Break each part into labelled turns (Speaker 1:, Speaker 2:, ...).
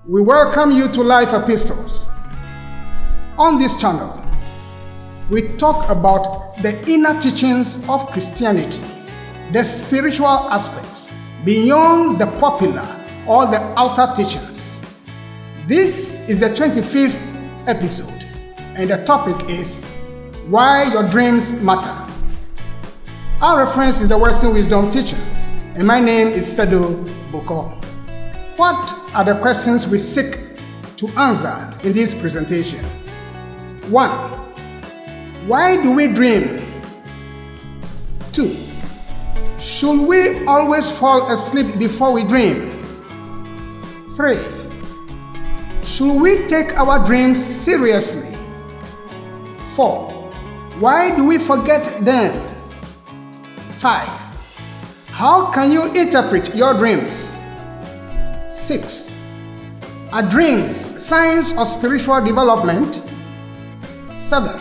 Speaker 1: We welcome you to Life Epistles. On this channel, we talk about the inner teachings of Christianity, the spiritual aspects beyond the popular or the outer teachings. This is the 25th episode, and the topic is Why Your Dreams Matter. Our reference is the Western Wisdom Teachings, and my name is Seddoh Bokor. What are the questions we seek to answer in this presentation? 1. Why do we dream? 2. Should we always fall asleep before we dream? 3. Should we take our dreams seriously? 4. Why do we forget them? 5. How can you interpret your dreams? 6. Are dreams signs of spiritual development? 7.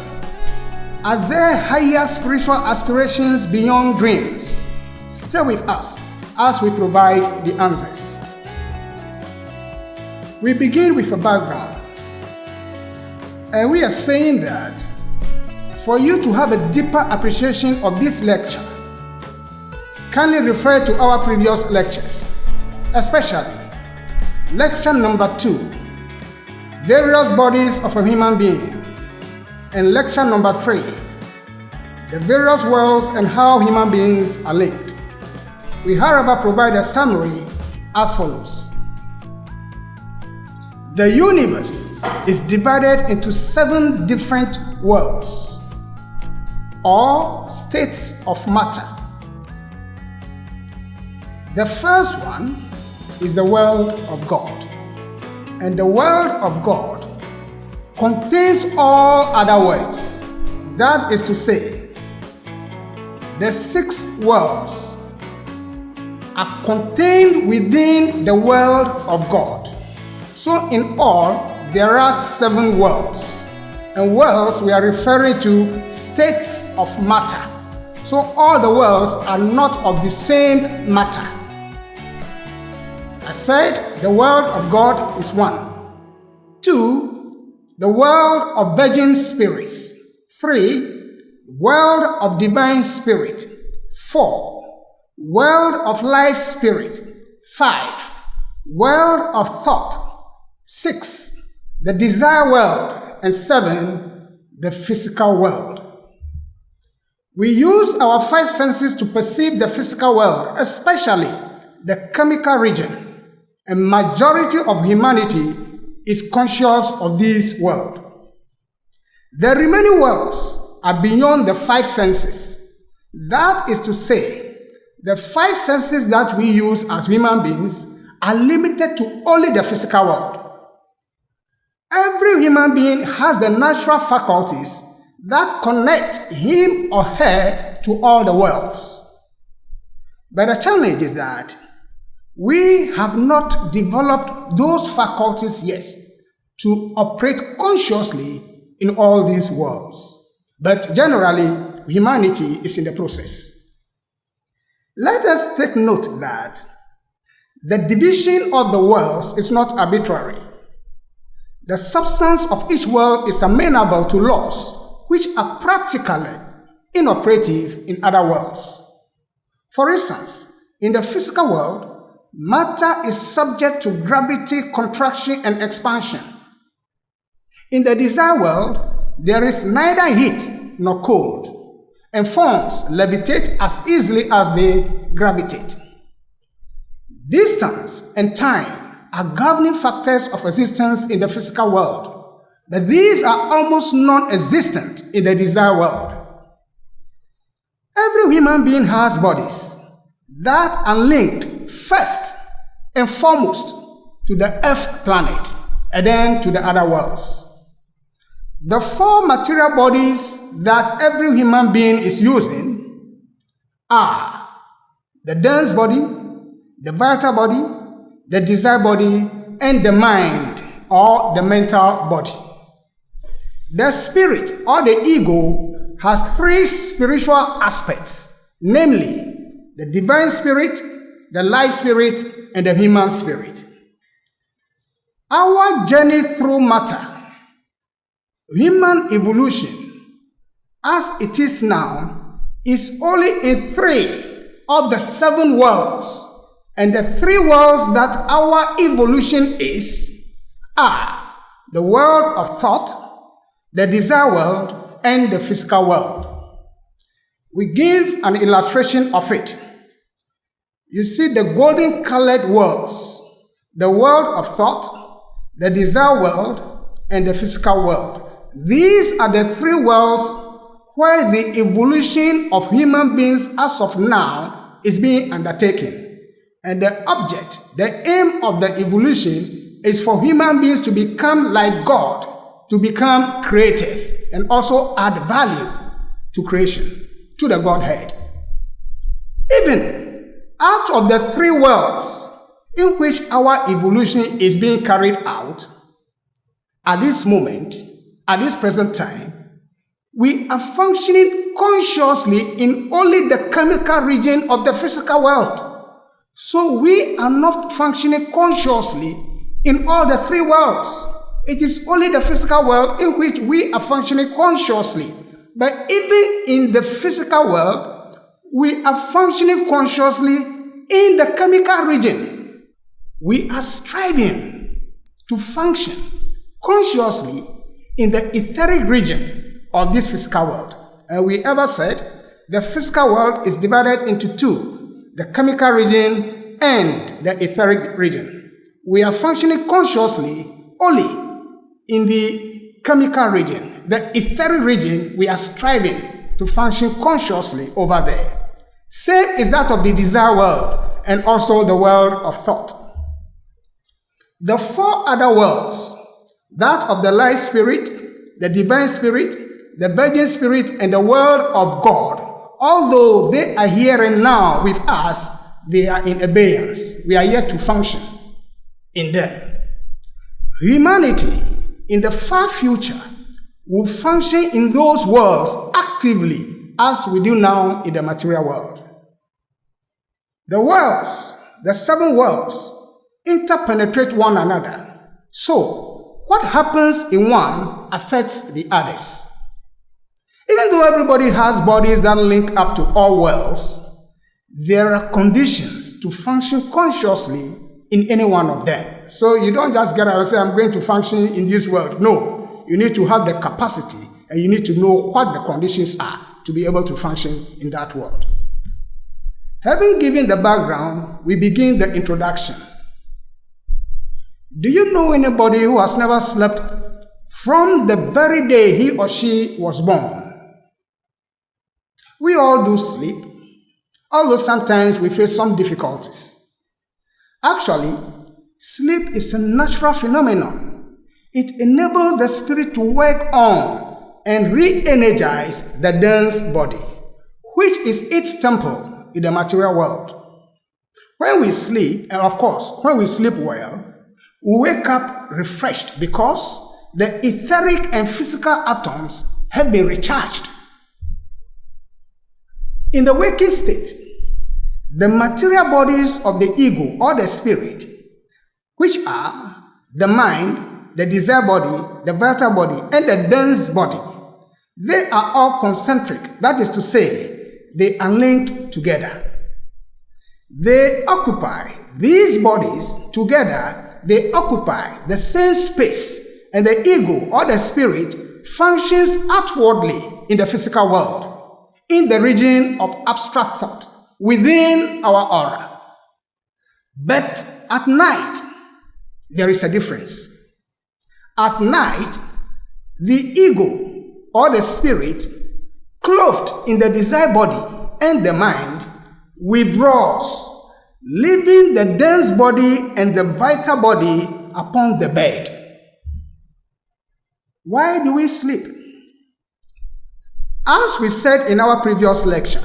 Speaker 1: Are there higher spiritual aspirations beyond dreams? Stay with us as we provide the answers. We begin with a background. And we are saying that for you to have a deeper appreciation of this lecture, kindly refer to our previous lectures, especially Lecture number 2, Various Bodies of a Human Being, and Lecture number 3, The Various Worlds and How Human Beings Are Linked. We, however, provide a summary as follows. The universe is divided into 7 different worlds, or states of matter. The first one is the world of God, and the world of God contains all other worlds. That is to say, the 6 worlds are contained within the world of God. So in all, there are 7 worlds, and worlds we are referring to states of matter. So all the worlds are not of the same matter. I said the world of God is 1. 2, the world of virgin spirits. 3, the world of divine spirit. 4, world of life spirit. 5, world of thought. 6, the desire world. And 7, the physical world. We use our 5 senses to perceive the physical world, especially the chemical region. A majority of humanity is conscious of this world. The remaining worlds are beyond the 5 senses. That is to say, the 5 senses that we use as human beings are limited to only the physical world. Every human being has the natural faculties that connect him or her to all the worlds. But the challenge is that we have not developed those faculties yet to operate consciously in all these worlds. But generally, humanity is in the process. Let us take note that the division of the worlds is not arbitrary. The substance of each world is amenable to laws which are practically inoperative in other worlds. For instance, in the physical world, matter is subject to gravity, contraction, and expansion. In the desire world, there is neither heat nor cold, and forms levitate as easily as they gravitate. Distance and time are governing factors of existence in the physical world, but these are almost non-existent in the desire world. Every human being has bodies that are linked first and foremost to the Earth planet, and then to the other worlds. The 4 material bodies that every human being is using are the dense body, the vital body, the desire body, and the mind or the mental body. The spirit or the ego has 3 spiritual aspects, namely the divine spirit, the life spirit, and the human spirit. Our journey through matter, human evolution, as it is now, is only in 3 of the 7 worlds. And the 3 worlds that our evolution are the world of thought, the desire world, and the physical world. We give an illustration of it. You see the golden colored worlds, the world of thought, the desire world, and the physical world. These are the 3 worlds where the evolution of human beings as of now is being undertaken. And the object, the aim of the evolution is for human beings to become like God, to become creators, and also add value to creation, to the Godhead. Even out of the 3 worlds in which our evolution is being carried out, at this moment, at this present time, we are functioning consciously in only the chemical region of the physical world. So we are not functioning consciously in all the 3 worlds. It is only the physical world in which we are functioning consciously. But even in the physical world, we are functioning consciously in the chemical region. We are striving to function consciously in the etheric region of this physical world. And we ever said the physical world is divided into 2, the chemical region and the etheric region. We are functioning consciously only in the chemical region. The etheric region, we are striving to function consciously over there. Same is that of the desire world and also the world of thought. The 4 other worlds, that of the light spirit, the divine spirit, the virgin spirit, and the world of God, although they are here and now with us, they are in abeyance. We are yet to function in them. Humanity in the far future will function in those worlds actively as we do now in the material world. The worlds, the 7 worlds, interpenetrate one another. So, what happens in one affects the others. Even though everybody has bodies that link up to all worlds, there are conditions to function consciously in any one of them. So you don't just get out and say, I'm going to function in this world. No, you need to have the capacity and you need to know what the conditions are to be able to function in that world. Having given the background, we begin the introduction. Do you know anybody who has never slept from the very day he or she was born? We all do sleep, although sometimes we face some difficulties. Actually, sleep is a natural phenomenon. It enables the spirit to work on and re-energize the dense body, which is its temple in the material world. When we sleep, and of course, when we sleep well, we wake up refreshed because the etheric and physical atoms have been recharged. In the waking state, the material bodies of the ego or the spirit, which are the mind, the desire body, the vital body, and the dense body, they are all concentric. That is to say, they are linked together. They occupy, these bodies together, they occupy the same space, and the ego or the spirit functions outwardly in the physical world, in the region of abstract thought, within our aura. But at night, there is a difference. At night, the ego or the spirit, clothed in the desire body and the mind, withdraws, leaving the dense body and the vital body upon the bed. Why do we sleep? As we said in our previous lecture,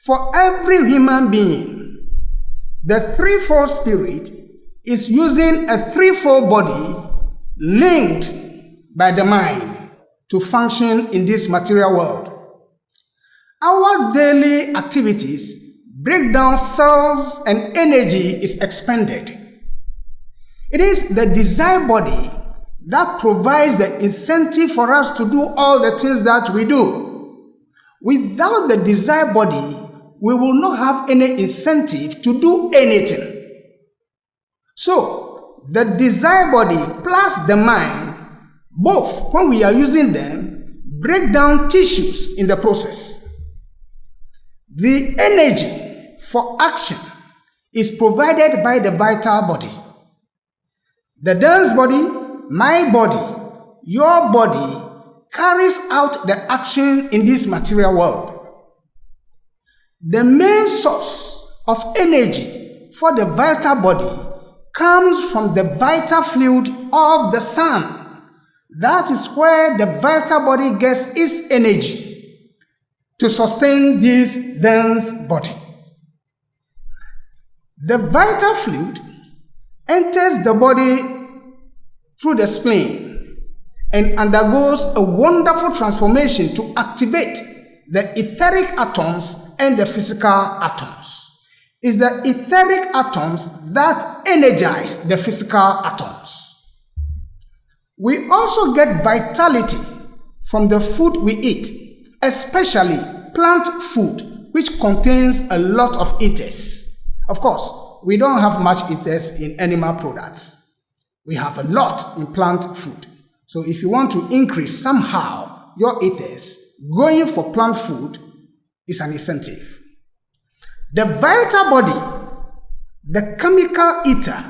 Speaker 1: for every human being, the threefold spirit is using a threefold body linked by the mind to function in this material world. Our daily activities break down cells and energy is expended. It is the desire body that provides the incentive for us to do all the things that we do. Without the desire body, we will not have any incentive to do anything. So, the desire body plus the mind, both, when we are using them, break down tissues in the process. The energy for action is provided by the vital body. The dense body, my body, your body, carries out the action in this material world. The main source of energy for the vital body comes from the vital fluid of the sun. That is where the vital body gets its energy to sustain this dense body. The vital fluid enters the body through the spleen and undergoes a wonderful transformation to activate the etheric atoms and the physical atoms. It's the etheric atoms that energize the physical atoms. We also get vitality from the food we eat, especially plant food, which contains a lot of ethers. Of course, we don't have much ethers in animal products. We have a lot in plant food. So if you want to increase somehow your ethers, going for plant food is an incentive. The vital body, the chemical ether,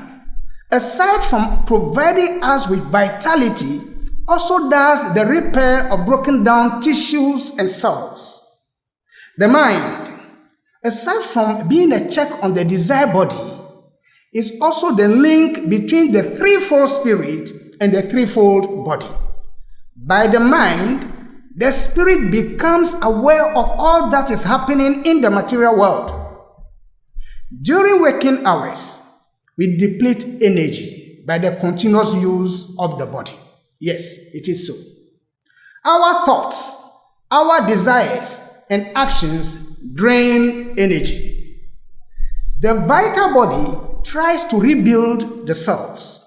Speaker 1: aside from providing us with vitality, also does the repair of broken down tissues and cells. The mind, aside from being a check on the desire body, is also the link between the threefold spirit and the threefold body. By the mind, the spirit becomes aware of all that is happening in the material world. During working hours, we deplete energy by the continuous use of the body. Yes, it is so. Our thoughts, our desires, and actions drain energy. The vital body tries to rebuild the cells.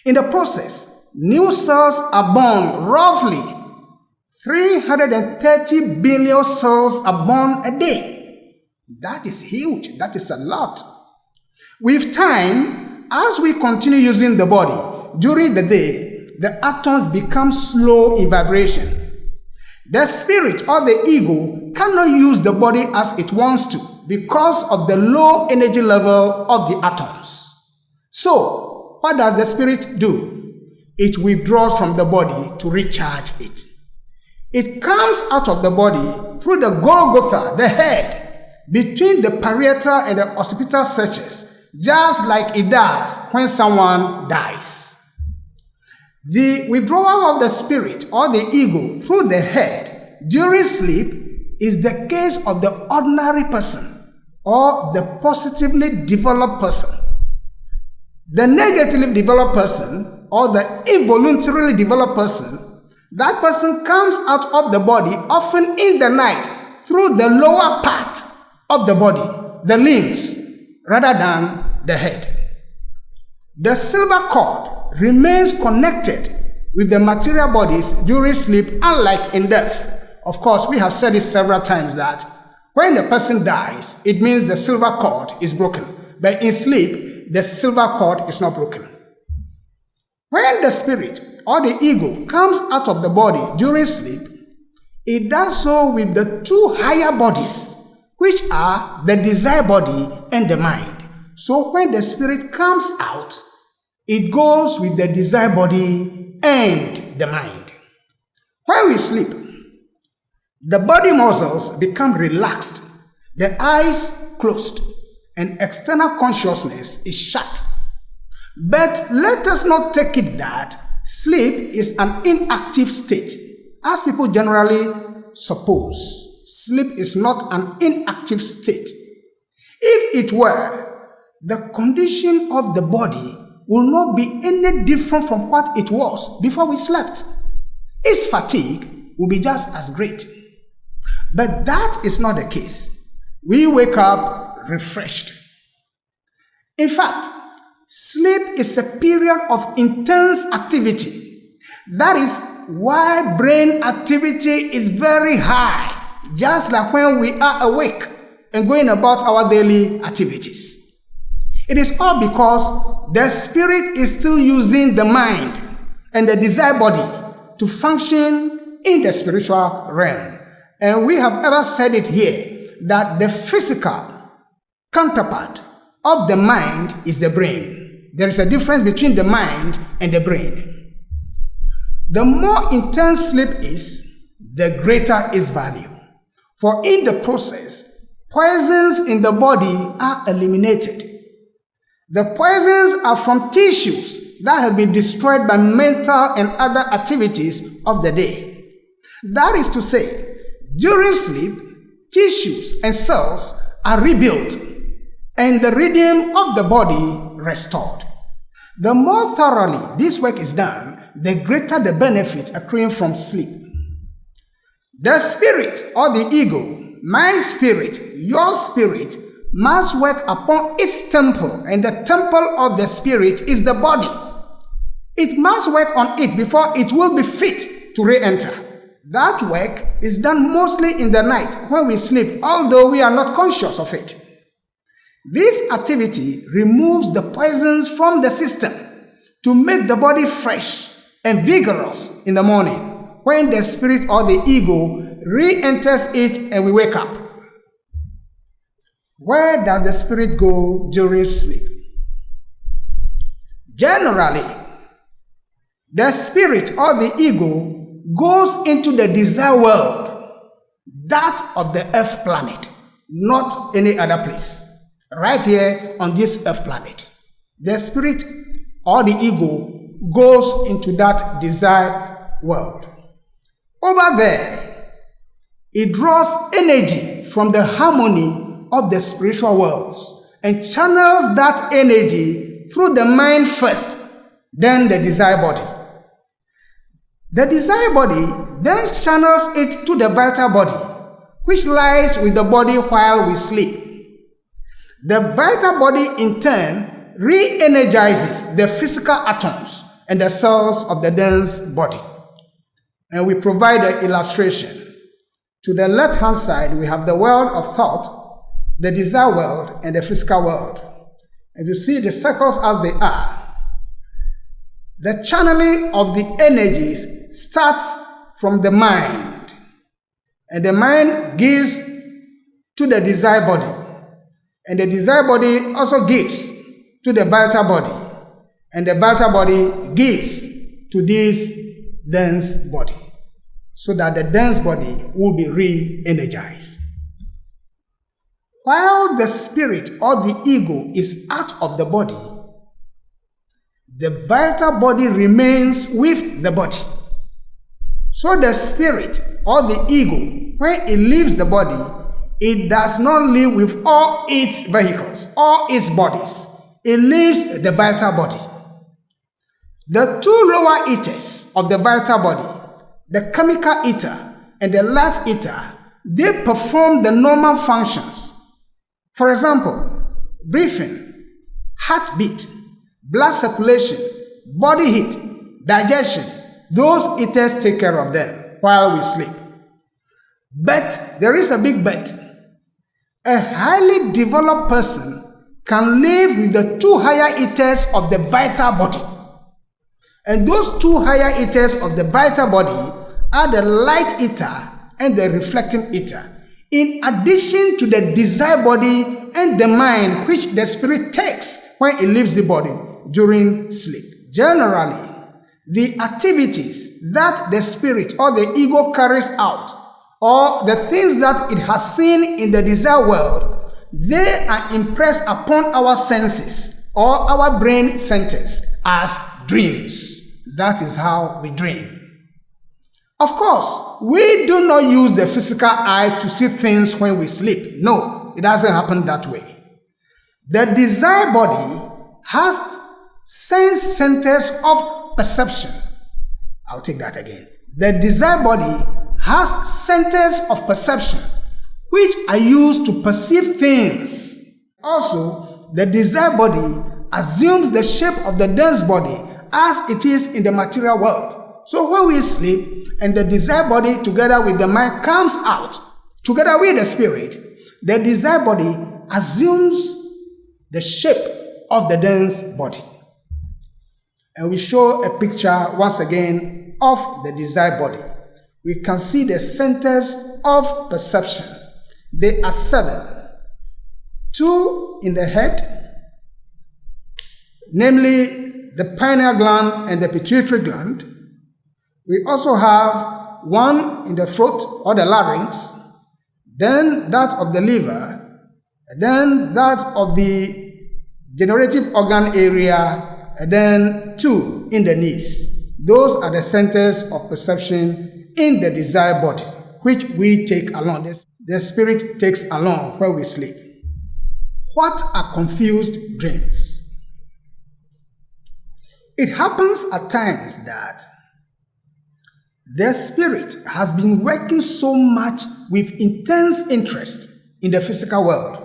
Speaker 1: In the process, new cells are born. Roughly 330 billion cells are born a day. That is huge. That is a lot. With time, as we continue using the body during the day, the atoms become slow in vibration. The spirit or the ego cannot use the body as it wants to because of the low energy level of the atoms. So, what does the spirit do? It withdraws from the body to recharge it. It comes out of the body through the Golgotha, the head, between the parietal and the occipital sutures, just like it does when someone dies. The withdrawal of the spirit or the ego through the head during sleep is the case of the ordinary person or the positively developed person. The negatively developed person or the involuntarily developed person, that person comes out of the body often in the night through the lower part of the body, the limbs, rather than the head. The silver cord remains connected with the material bodies during sleep, unlike in death. Of course, we have said it several times that when a person dies, it means the silver cord is broken. But in sleep, the silver cord is not broken. When the spirit or the ego comes out of the body during sleep, it does so with the two higher bodies, which are the desire body and the mind. So when the spirit comes out, it goes with the desire body and the mind. When we sleep, the body muscles become relaxed, the eyes closed, and external consciousness is shut. But let us not take it that sleep is an inactive state, as people generally suppose. Sleep is not an inactive state. If it were, the condition of the body will not be any different from what it was before we slept. Its fatigue will be just as great. But that is not the case. We wake up refreshed. In fact, Sleep is a period of intense activity. That is why brain activity is very high, just like when we are awake and going about our daily activities. It is all because the spirit is still using the mind and the desire body to function in the spiritual realm. And we have ever said it here that the physical counterpart of the mind is the brain. There is a difference between the mind and the brain. The more intense sleep is, the greater its value. For in the process, poisons in the body are eliminated. The poisons are from tissues that have been destroyed by mental and other activities of the day. That is to say, during sleep, tissues and cells are rebuilt and the rhythm of the body restored. The more thoroughly this work is done, the greater the benefit accruing from sleep. The spirit or the ego, my spirit, your spirit, must work upon its temple, and the temple of the spirit is the body. It must work on it before it will be fit to re-enter. That work is done mostly in the night when we sleep, although we are not conscious of it. This activity removes the poisons from the system to make the body fresh and vigorous in the morning when the spirit or the ego re-enters it and we wake up. Where does the spirit go during sleep? Generally, the spirit or the ego goes into the desire world, that of the earth planet, not any other place. Right here on this earth planet, the spirit or the ego goes into that desire world. Over there, it draws energy from the harmony of the spiritual worlds and channels that energy through the mind first, then the desire body. The desire body then channels it to the vital body, which lies with the body while we sleep. The vital body in turn re-energizes the physical atoms and the cells of the dense body. And we provide an illustration. To the left-hand side, we have the world of thought, the desire world, and the physical world. And you see the circles as they are. The channeling of the energies starts from the mind, and the mind gives to the desire body. And the desire body also gives to the vital body. And the vital body gives to this dense body. So that the dense body will be re-energized. While the spirit or the ego is out of the body, the vital body remains with the body. So the spirit or the ego, when it leaves the body, it does not live with all its vehicles, all its bodies. It leaves the vital body. The two lower ethers of the vital body, the chemical ether and the life ether, they perform the normal functions. For example, breathing, heartbeat, blood circulation, body heat, digestion. Those ethers take care of them while we sleep. But there is a big but. A highly developed person can live with the two higher ethers of the vital body. And those two higher ethers of the vital body are the light ether and the reflecting ether, in addition to the desire body and the mind which the spirit takes when it leaves the body during sleep. Generally, the activities that the spirit or the ego carries out, or the things that it has seen in the desire world, they are impressed upon our senses or our brain centers as dreams. That is how we dream. Of course, we do not use the physical eye to see things when we sleep. No, it doesn't happen that way. The desire body has sense centers of perception. I'll take that again. The desire body has centers of perception which are used to perceive things. Also, the desire body assumes the shape of the dense body as it is in the material world. So when we sleep and the desired body together with the mind comes out, together with the spirit, the desired body assumes the shape of the dense body. And we show a picture once again of the desired body. We can see the centers of perception. They are 7. 2 in the head, namely the pineal gland and the pituitary gland. We also have 1 in the throat or the larynx, then that of the liver, and then that of the generative organ area, and then 2 in the knees. Those are the centers of perception in the desired body, which we take along. The spirit takes along when we sleep. What are confused dreams? It happens at times that the spirit has been working so much with intense interest in the physical world,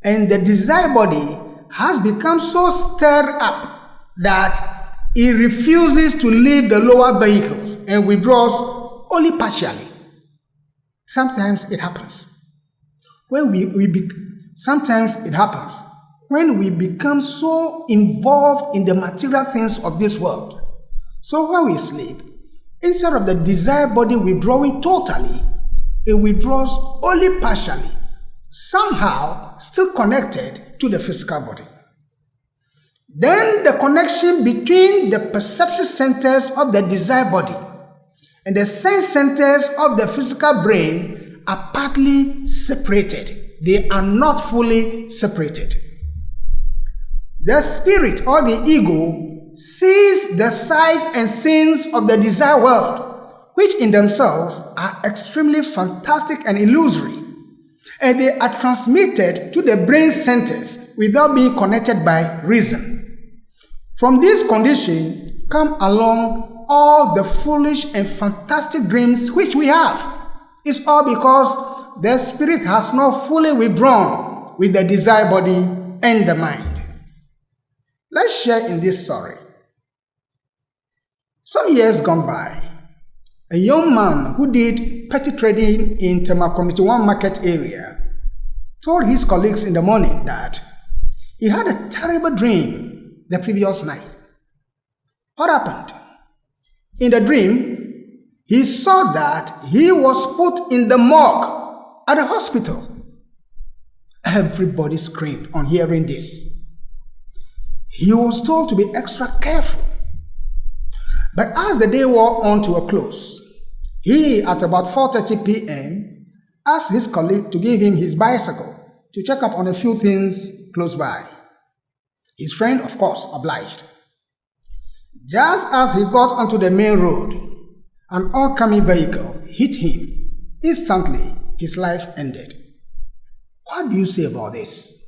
Speaker 1: and the desired body has become so stirred up that it refuses to leave the lower vehicles and withdraws only partially. Sometimes it happens Sometimes it happens when we become so involved in the material things of this world. So when we sleep, instead of the desired body withdrawing totally, it withdraws only partially, somehow still connected to the physical body. Then the connection between the perception centers of the desired body and the sense centers of the physical brain are partly separated. They are not fully separated. The spirit or the ego sees the sights and scenes of the desired world, which in themselves are extremely fantastic and illusory, and they are transmitted to the brain centers without being connected by reason. From this condition come along all the foolish and fantastic dreams which we have. It's all because the spirit has not fully withdrawn with the desired body and the mind. Let's share in this story. Some years gone by, a young man who did petty trading in Community 1 market area told his colleagues in the morning that he had a terrible dream the previous night. What happened? In the dream, he saw that he was put in the morgue at the hospital. Everybody screamed on hearing this. He was told to be extra careful. But as the day wore on to a close, he, at about 4:30 p.m., asked his colleague to give him his bicycle to check up on a few things close by. His friend, of course, obliged. Just as he got onto the main road, an oncoming vehicle hit him. Instantly, his life ended. What do you say about this?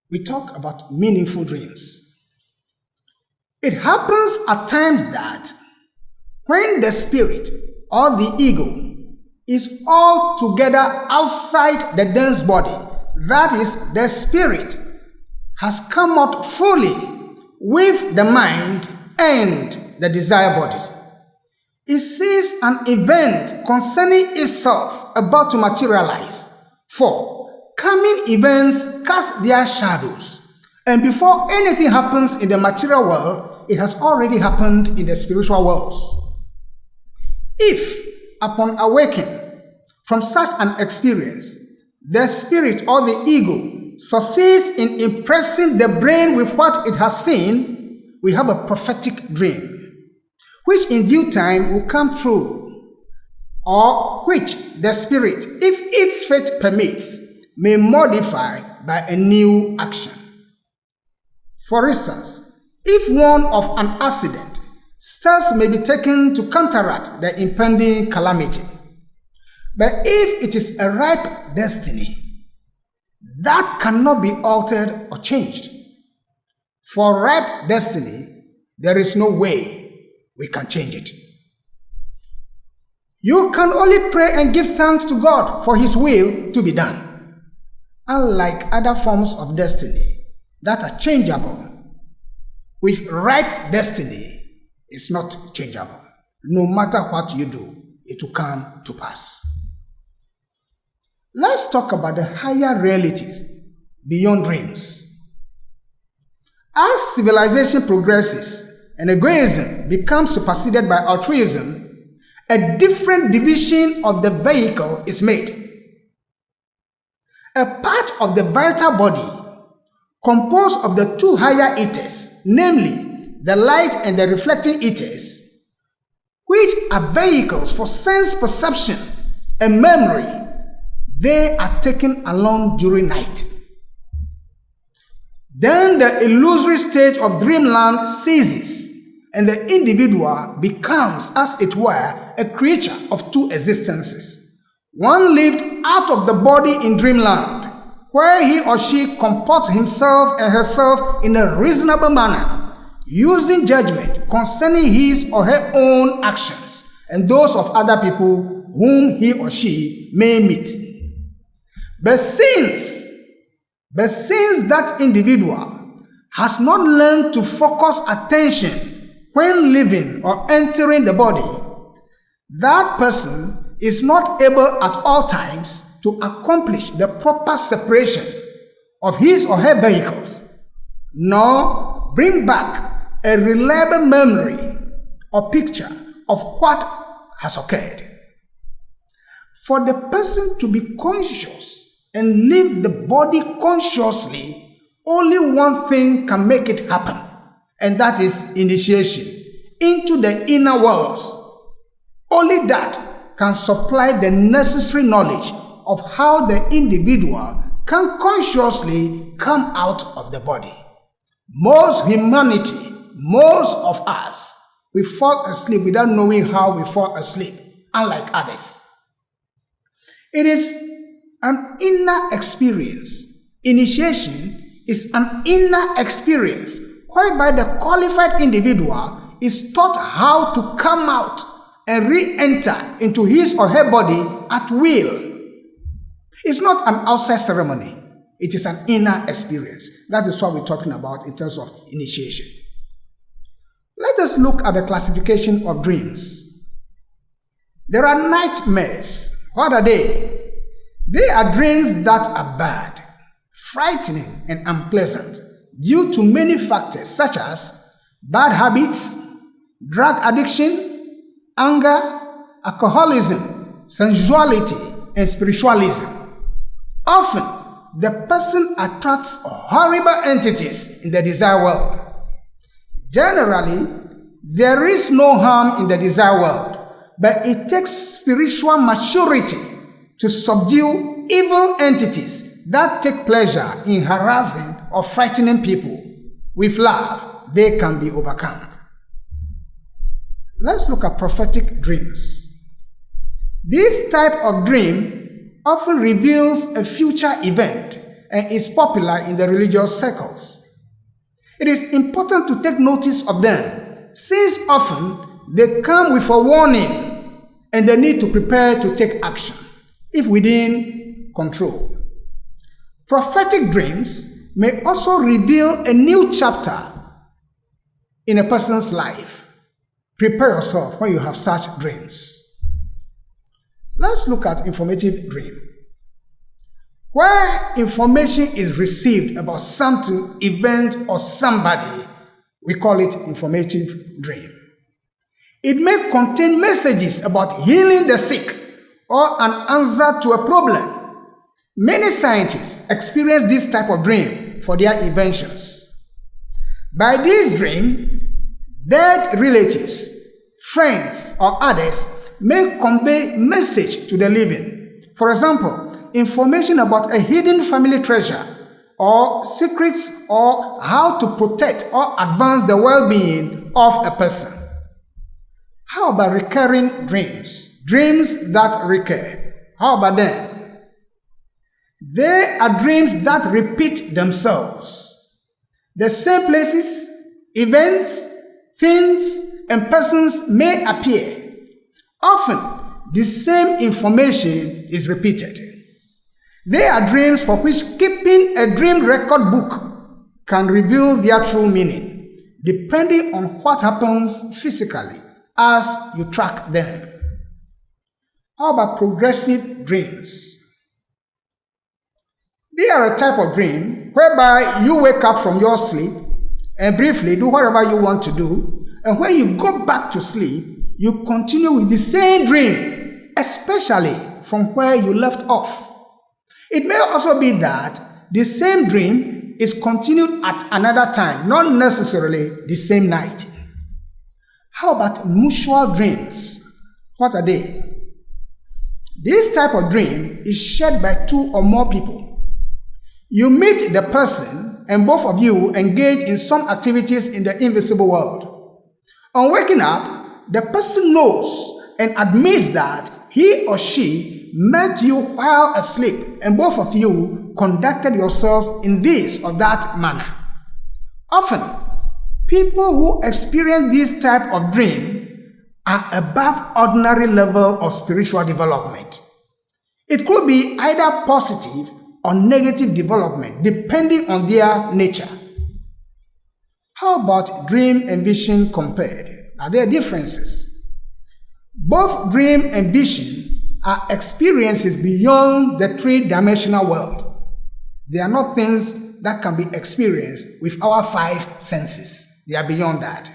Speaker 1: We talk about meaningful dreams. It happens at times that when the spirit or the ego is all together outside the dense body, that is, the spirit has come out fully with the mind and the desired body. It sees an event concerning itself about to materialize. For coming events cast their shadows, and before anything happens in the material world, it has already happened in the spiritual worlds. If, upon awakening from such an experience, the spirit or the ego succeeds in impressing the brain with what it has seen, we have a prophetic dream, which in due time will come true, or which the spirit, if its fate permits, may modify by a new action. For instance, if one of an accident, steps may be taken to counteract the impending calamity. But if it is a ripe destiny, that cannot be altered or changed. For ripe destiny, there is no way we can change it. You can only pray and give thanks to God for His will to be done. unlike other forms of destiny that are changeable. With right destiny, it's not changeable. No matter what you do, it will come to pass. Let's talk about the higher realities beyond dreams. As civilization progresses and egoism becomes superseded by altruism, a different division of the vehicle is made. A part of the vital body composed of the two higher ethers, namely the light and the reflecting ethers, which are vehicles for sense perception and memory, they are taken along during night. Then the illusory stage of dreamland ceases, and the individual becomes, as it were, a creature of two existences. One lived out of the body in dreamland, where he or she comports himself and herself in a reasonable manner, using judgment concerning his or her own actions and those of other people whom he or she may meet. But since that individual has not learned to focus attention when living or entering the body, that person is not able at all times to accomplish the proper separation of his or her vehicles, nor bring back a reliable memory or picture of what has occurred. For the person to be conscious and live the body consciously, only one thing can make it happen, and that is initiation into the inner worlds. Only that can supply the necessary knowledge of how the individual can consciously come out of the body. Most humanity, most of us, we fall asleep without knowing how we fall asleep, unlike others. It is an inner experience. Initiation is an inner experience whereby the qualified individual is taught how to come out and re-enter into his or her body at will. It's not an outside ceremony. It is an inner experience. That is what we're talking about in terms of initiation. Let us look at the classification of dreams. There are nightmares. What are they? They are dreams that are bad, frightening, and unpleasant due to many factors such as bad habits, drug addiction, anger, alcoholism, sensuality, and spiritualism. Often, the person attracts horrible entities in the desire world. Generally, there is no harm in the desire world, but it takes spiritual maturity to subdue evil entities that take pleasure in harassing or frightening people. With love, they can be overcome. Let's look at prophetic dreams. This type of dream often reveals a future event and is popular in the religious circles. It is important to take notice of them, since often they come with a warning and the need to prepare to take action, if within control. Prophetic dreams may also reveal a new chapter in a person's life. Prepare yourself when you have such dreams. Let's look at informative dream. Where information is received about something, event, or somebody, we call it informative dream. It may contain messages about healing the sick or an answer to a problem. Many scientists experience this type of dream for their inventions. By this dream, dead relatives, friends, or others may convey message to the living. For example, information about a hidden family treasure, or secrets, or how to protect or advance the well-being of a person. How about recurring dreams? Dreams that recur. How about them? They are dreams that repeat themselves. The same places, events, things, and persons may appear. Often, the same information is repeated. They are dreams for which keeping a dream record book can reveal their true meaning, depending on what happens physically as you track them. How about progressive dreams? They are a type of dream whereby you wake up from your sleep and briefly do whatever you want to do, and when you go back to sleep, you continue with the same dream, especially from where you left off. It may also be that the same dream is continued at another time, not necessarily the same night. How about mutual dreams? What are they? This type of dream is shared by two or more people. You meet the person and both of you engage in some activities in the invisible world. On waking up, the person knows and admits that he or she met you while asleep and both of you conducted yourselves in this or that manner. Often, people who experience this type of dream are above ordinary level of spiritual development. It could be either positive or negative development, depending on their nature. How about dream and vision compared? Are there differences? Both dream and vision are experiences beyond the three-dimensional world. They are not things that can be experienced with our five senses. They are beyond that.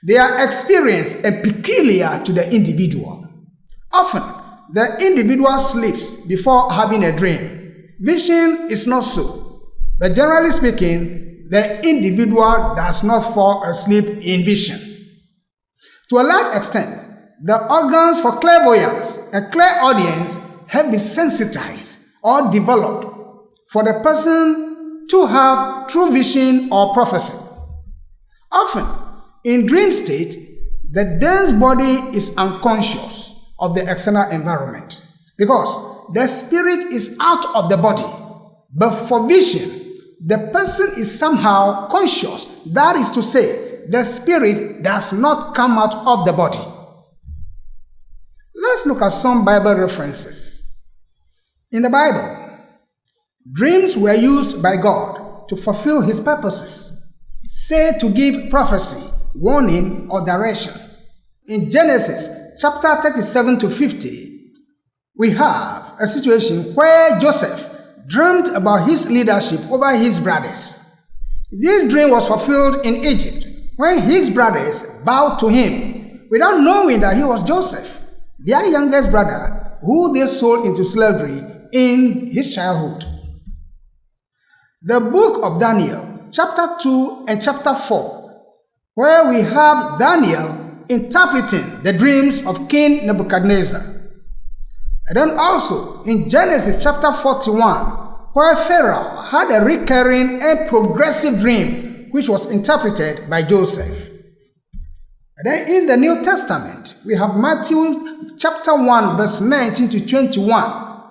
Speaker 1: They are experienced and peculiar to the individual. Often, the individual sleeps before having a dream. Vision is not so. But generally speaking, the individual does not fall asleep in vision. To a large extent, the organs for clairvoyance and clairaudience have been sensitized or developed for the person to have true vision or prophecy. Often, in dream state, the dense body is unconscious of the external environment because the spirit is out of the body. But for vision, the person is somehow conscious. That is to say, the spirit does not come out of the body. Let's look at some Bible references. In the Bible, dreams were used by God to fulfill his purposes, say to give prophecy, warning, or direction. In Genesis chapter 37 to 50, we have a situation where Joseph dreamed about his leadership over his brothers. This dream was fulfilled in Egypt when his brothers bowed to him without knowing that he was Joseph, their youngest brother, who they sold into slavery in his childhood. The book of Daniel, chapter 2 and chapter 4, where we have Daniel interpreting the dreams of King Nebuchadnezzar. And then also in Genesis chapter 41, where Pharaoh had a recurring and progressive dream which was interpreted by Joseph. And then in the New Testament, we have Matthew chapter 1 verse 19 to 21.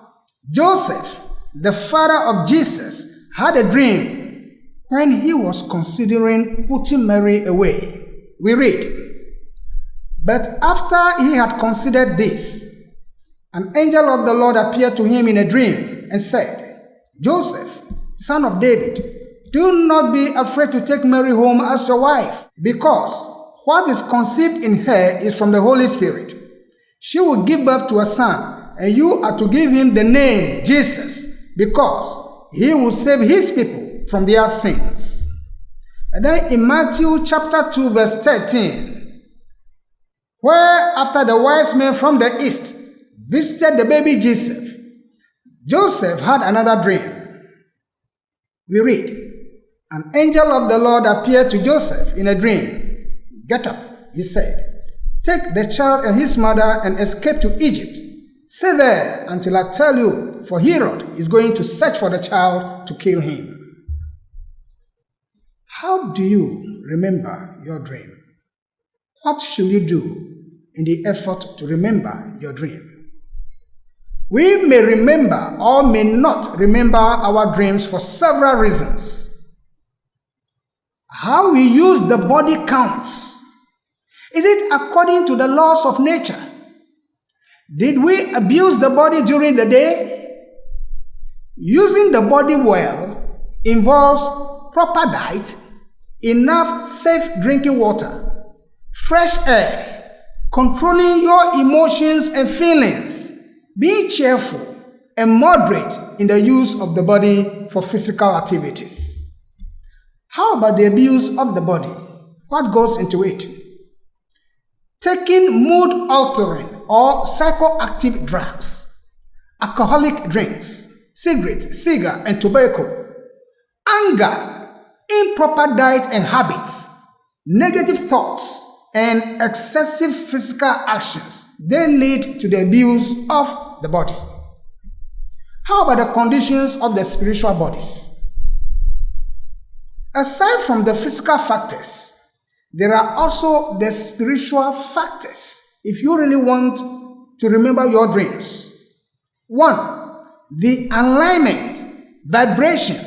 Speaker 1: Joseph, the father of Jesus, had a dream when he was considering putting Mary away. We read, "But after he had considered this, an angel of the Lord appeared to him in a dream and said, 'Joseph, son of David, do not be afraid to take Mary home as your wife, because what is conceived in her is from the Holy Spirit. She will give birth to a son, and you are to give him the name Jesus, because he will save his people from their sins.'" And then in Matthew chapter 2 verse 13, where after the wise men from the east visited the baby Jesus, Joseph had another dream. We read, "An angel of the Lord appeared to Joseph in a dream. 'Get up,' he said, 'take the child and his mother and escape to Egypt. Stay there until I tell you, for Herod is going to search for the child to kill him.'" How do you remember your dream? What should you do in the effort to remember your dream? We may remember or may not remember our dreams for several reasons. How we use the body counts. Is it according to the laws of nature? Did we abuse the body during the day? Using the body well involves proper diet, enough safe drinking water, fresh air, controlling your emotions and feelings, being cheerful, and moderate in the use of the body for physical activities. How about the abuse of the body? What goes into it? Taking mood-altering or psychoactive drugs, alcoholic drinks, cigarettes, cigar, and tobacco, anger, improper diet and habits, negative thoughts, and excessive physical actions, they lead to the abuse of the body. How about the conditions of the spiritual bodies? Aside from the physical factors, there are also the spiritual factors if you really want to remember your dreams. 1. The alignment, vibration,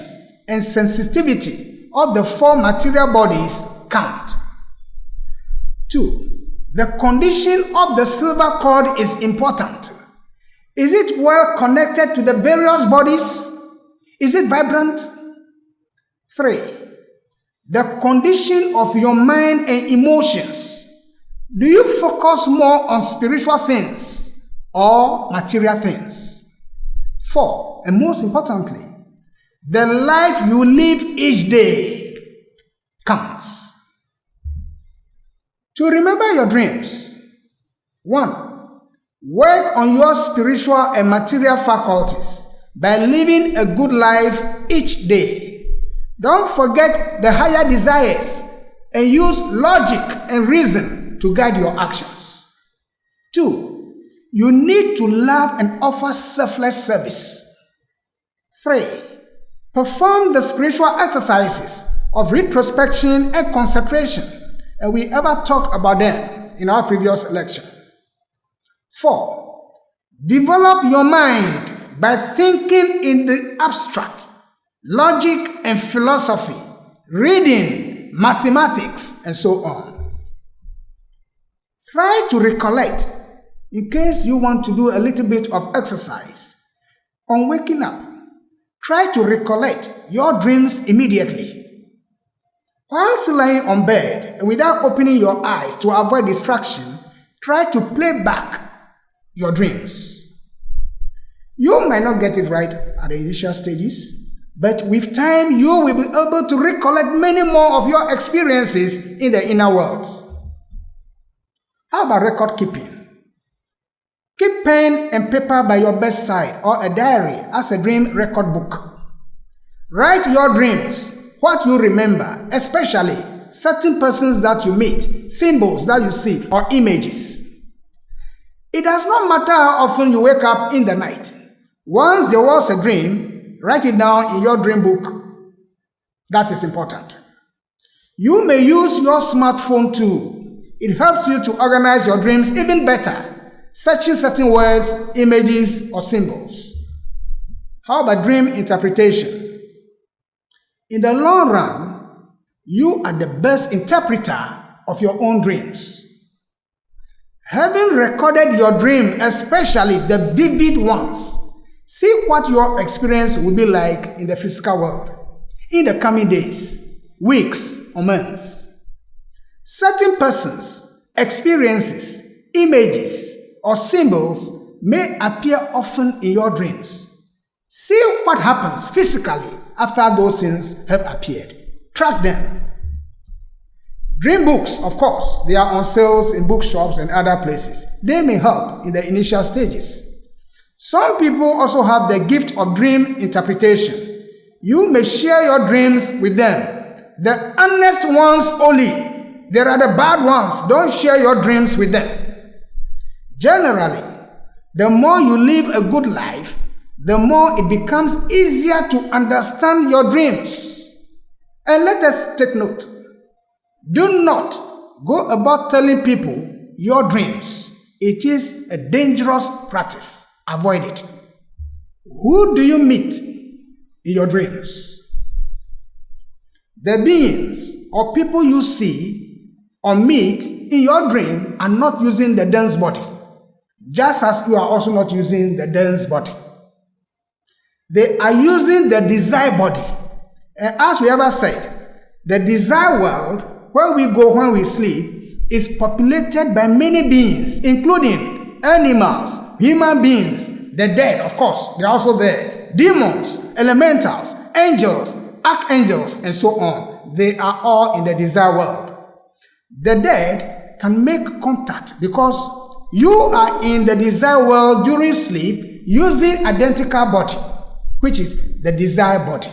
Speaker 1: and sensitivity of the 4 material bodies count. 2. The condition of the silver cord is important. Is it well connected to the various bodies? Is it vibrant? 3. The condition of your mind and emotions. Do you focus more on spiritual things or material things? 4. And most importantly, the life you live each day counts. To remember your dreams, 1. Work on your spiritual and material faculties by living a good life each day. Don't forget the higher desires and use logic and reason to guide your actions. 2. You need to love and offer selfless service. 3. Perform the spiritual exercises of retrospection and concentration, and we ever talked about them in our previous lecture. 4. Develop your mind by thinking in the abstract, logic and philosophy, reading, mathematics, and so on. Try to recollect, in case you want to do a little bit of exercise. On waking up, try to recollect your dreams immediately. While still lying on bed and without opening your eyes to avoid distraction, try to play back your dreams. You might not get it right at the initial stages, but with time you will be able to recollect many more of your experiences in the inner worlds. How about record keeping? Keep pen and paper by your bedside or a diary as a dream record book. Write your dreams, what you remember, especially certain persons that you meet, symbols that you see, or images. It does not matter how often you wake up in the night. Once there was a dream, write it down in your dream book. That is important. You may use your smartphone too. It helps you to organize your dreams even better, searching certain words, images, or symbols. How about dream interpretation? In the long run, you are the best interpreter of your own dreams. Having recorded your dream, especially the vivid ones, see what your experience will be like in the physical world in the coming days, weeks, or months. Certain persons, experiences, images, or symbols may appear often in your dreams. See what happens physically after those things have appeared. Track them. Dream books, of course, they are on sales in bookshops and other places. They may help in the initial stages. Some people also have the gift of dream interpretation. You may share your dreams with them. The honest ones only. There are the bad ones. Don't share your dreams with them. Generally, the more you live a good life, the more it becomes easier to understand your dreams. And let us take note. Do not go about telling people your dreams. It is a dangerous practice. Avoid it. Who do you meet in your dreams? The beings or people you see or meet in your dream are not using the dense body, just as you are also not using the dense body. they are using the desire body. And as we ever said, the desire world, where we go when we sleep, is populated by many beings, including animals, human beings, the dead, of course, they are also there, demons, elementals, angels, archangels, and so on. They are all in the desire world. The dead can make contact because you are in the desire world during sleep using identical body, which is the desire body.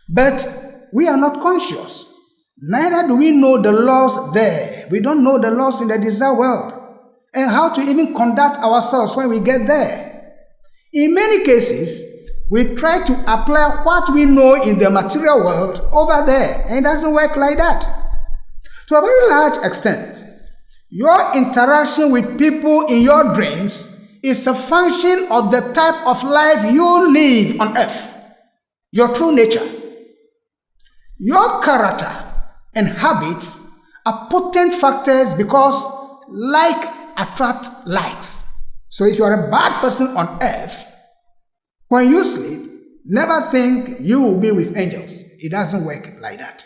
Speaker 1: But we are not conscious. Neither do we know the laws there. We don't know the laws in the desire world and how to even conduct ourselves when we get there. In many cases, we try to apply what we know in the material world over there, and it doesn't work like that. To a very large extent, your interaction with people in your dreams is a function of the type of life you live on earth, your true nature. Your character and habits are potent factors because like attract likes. So if you are a bad person on earth, when you sleep, never think you will be with angels. It doesn't work like that.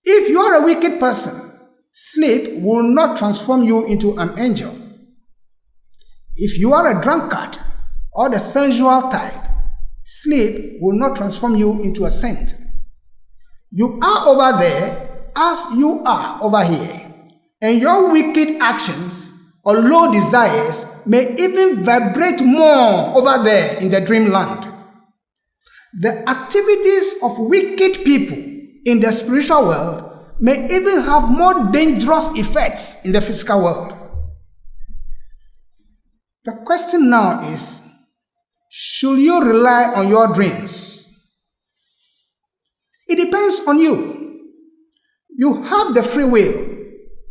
Speaker 1: If you are a wicked person, sleep will not transform you into an angel. If you are a drunkard or the sensual type, sleep will not transform you into a saint. You are over there as you are over here, and your wicked actions or low desires may even vibrate more over there in the dreamland. The activities of wicked people in the spiritual world may even have more dangerous effects in the physical world. The question now is, should you rely on your dreams? It depends on you. You have the free will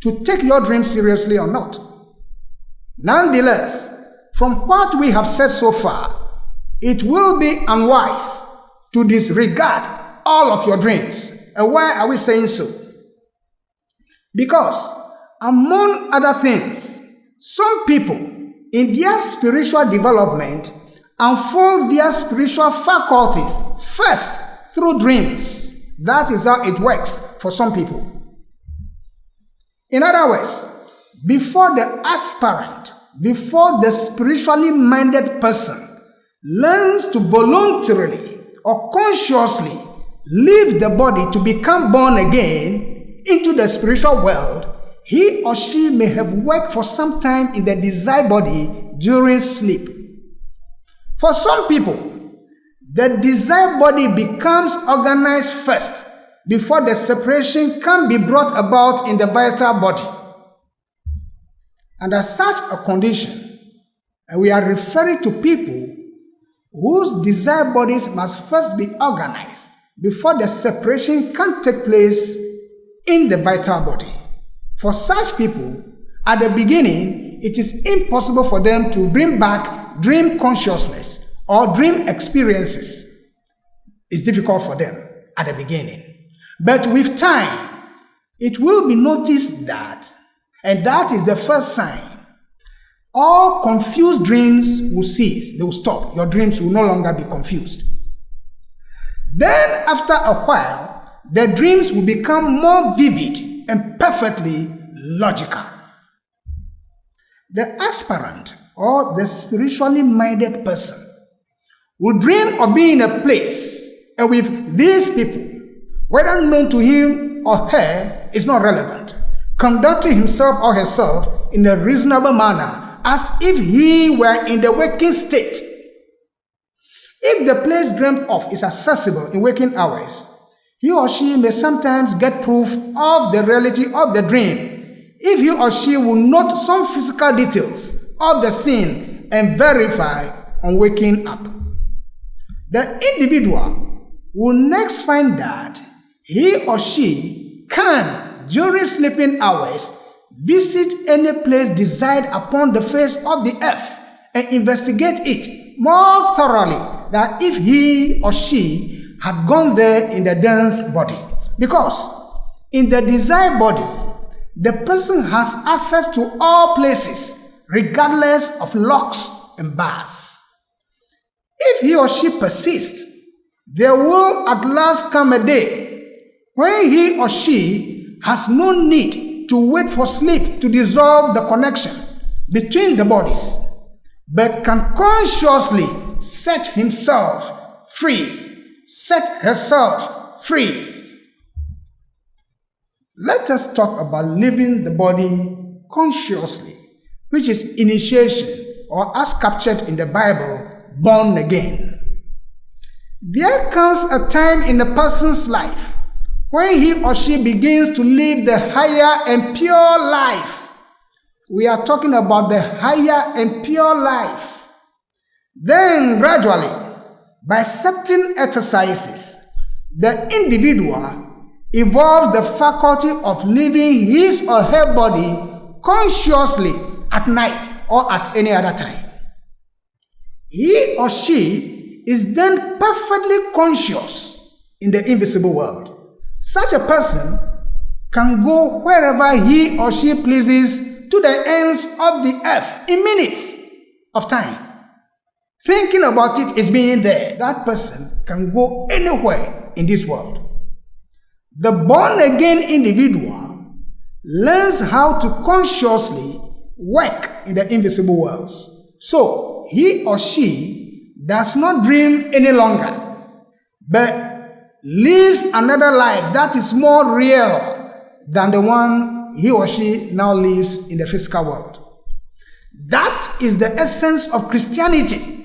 Speaker 1: to take your dreams seriously or not. Nonetheless, from what we have said so far, it will be unwise to disregard all of your dreams. And why are we saying so? Because, among other things, some people in their spiritual development unfold their spiritual faculties first through dreams. That is how it works for some people. In other words, before the aspirant, before the spiritually minded person learns to voluntarily or consciously leave the body to become born again into the spiritual world, he or she may have worked for some time in the desired body during sleep. For some people, the desired body becomes organized first before the separation can be brought about in the vital body. Under such a condition, and we are referring to people whose desired bodies must first be organized before the separation can take place in the vital body. For such people, at the beginning, it is impossible for them to bring back dream consciousness or dream experiences. It's difficult for them at the beginning. But with time, it will be noticed that, and that is the first sign, all confused dreams will cease. They will stop. Your dreams will no longer be confused. Then, after a while, the dreams will become more vivid and perfectly logical. The aspirant or the spiritually minded person will dream of being in a place and with these people, whether known to him or her is not relevant, conducting himself or herself in a reasonable manner as if he were in the waking state. If the place dreamt of is accessible in waking hours, he or she may sometimes get proof of the reality of the dream if he or she will note some physical details of the scene and verify on waking up. The individual will next find that he or she can, during sleeping hours, visit any place desired upon the face of the earth and investigate it more thoroughly than if he or she had gone there in the dense body. Because in the desired body, the person has access to all places, regardless of locks and bars. If he or she persists, there will at last come a day when he or she has no need to wait for sleep to dissolve the connection between the bodies, but can consciously set himself free, set herself free. Let us talk about leaving the body consciously, which is initiation, or as captured in the Bible, born again. There comes a time in a person's life when he or she begins to live the higher and pure life. We are talking about the higher and pure life. Then gradually, by certain exercises, the individual evolves the faculty of living his or her body consciously at night or at any other time. He or she is then perfectly conscious in the invisible world. Such a person can go wherever he or she pleases to the ends of the earth in minutes of time. Thinking about it is being there. That person can go anywhere in this world. The born-again individual learns how to consciously work in the invisible worlds. So, he or she does not dream any longer, but lives another life that is more real than the one he or she now lives in the physical world. That is the essence of Christianity.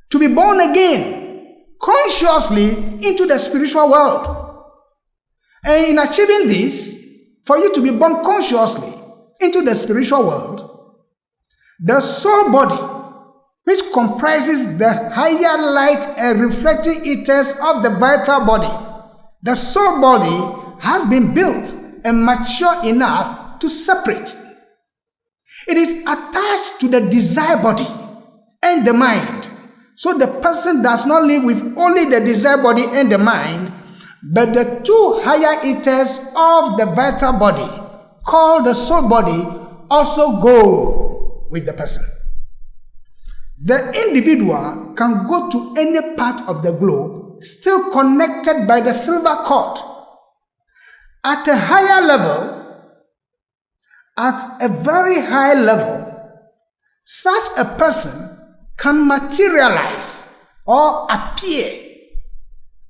Speaker 1: To be born again consciously into the spiritual world. And in achieving this, for you to be born consciously into the spiritual world, the soul body, which comprises the higher light and reflecting ethers of the vital body, the soul body has been built and mature enough to separate. It is attached to the desire body and the mind. So the person does not live with only the desire body and the mind, but the two higher ethers of the vital body, called the soul body, also go with the person. The individual can go to any part of the globe, still connected by the silver cord. At a higher level, at a very high level, such a person can materialize or appear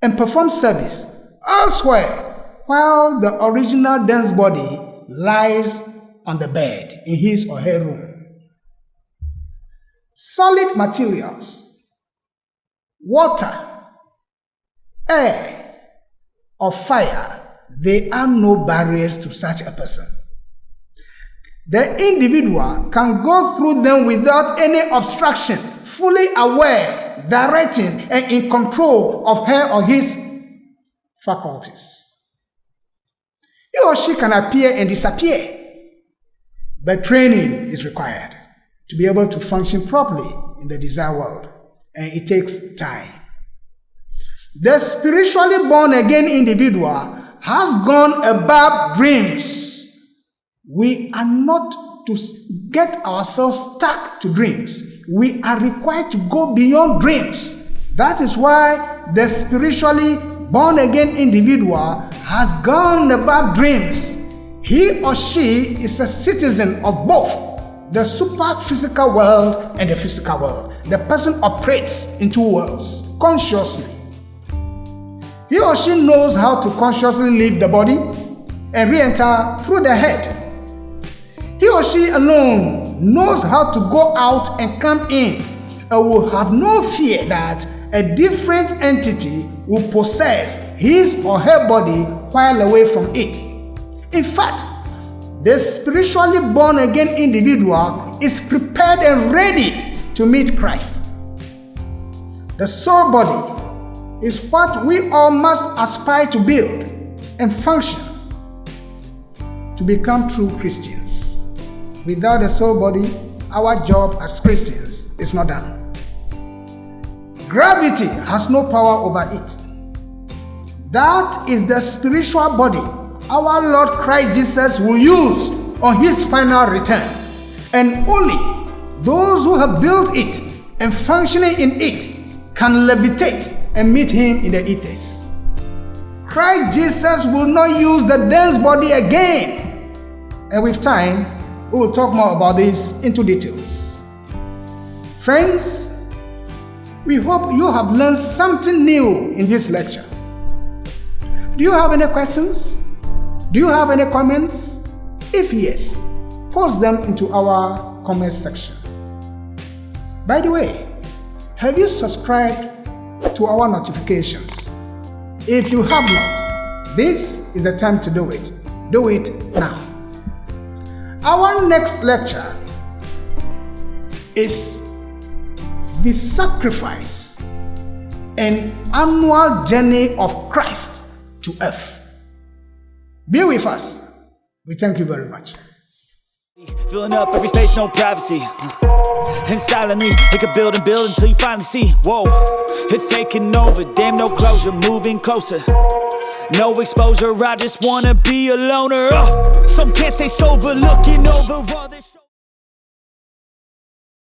Speaker 1: and perform service elsewhere, while the original dense body lies on the bed in his or her room. Solid materials, water, air, or fire, there are no barriers to such a person. The individual can go through them without any obstruction, fully aware, directing, and in control of her or his faculties. He or she can appear and disappear, but training is required to be able to function properly in the desired world, and it takes time. The spiritually born again individual has gone above dreams. We are not to get ourselves stuck to dreams. We are required to go beyond dreams. That is why the spiritually born again individual has gone above dreams. He or she is a citizen of both the super physical world and the physical world. The person operates in two worlds consciously. He or she knows how to consciously leave the body and re-enter through the head. He or she alone knows how to go out and come in and will have no fear that a different entity will possess his or her body while away from it. In fact, the spiritually born again individual is prepared and ready to meet Christ. The soul body is what we all must aspire to build and function to become true Christians. Without the soul body, our job as Christians is not done. Gravity has no power over it. That is the spiritual body our Lord Christ Jesus will use on his final return. And only those who have built it and functioning in it can levitate and meet him in the ethers. Christ Jesus will not use the dense body again. And with time, we will talk more about this into details. Friends, we hope you have learned something new in this lecture. Do you have any questions? Do you have any comments? If yes, post them into our comment section. By the way, have you subscribed to our notifications? If you have not, this is the time to do it. Do it now. Our next lecture is the sacrifice and annual journey of Christ to earth. Be with us. We thank you very much.
Speaker 2: Filling up every space, no privacy. And silently, it could build and build until you finally see. Whoa, it's taking over, damn no closure, moving closer. No exposure, I just wanna be a loner. Some can't stay sober, looking over all this.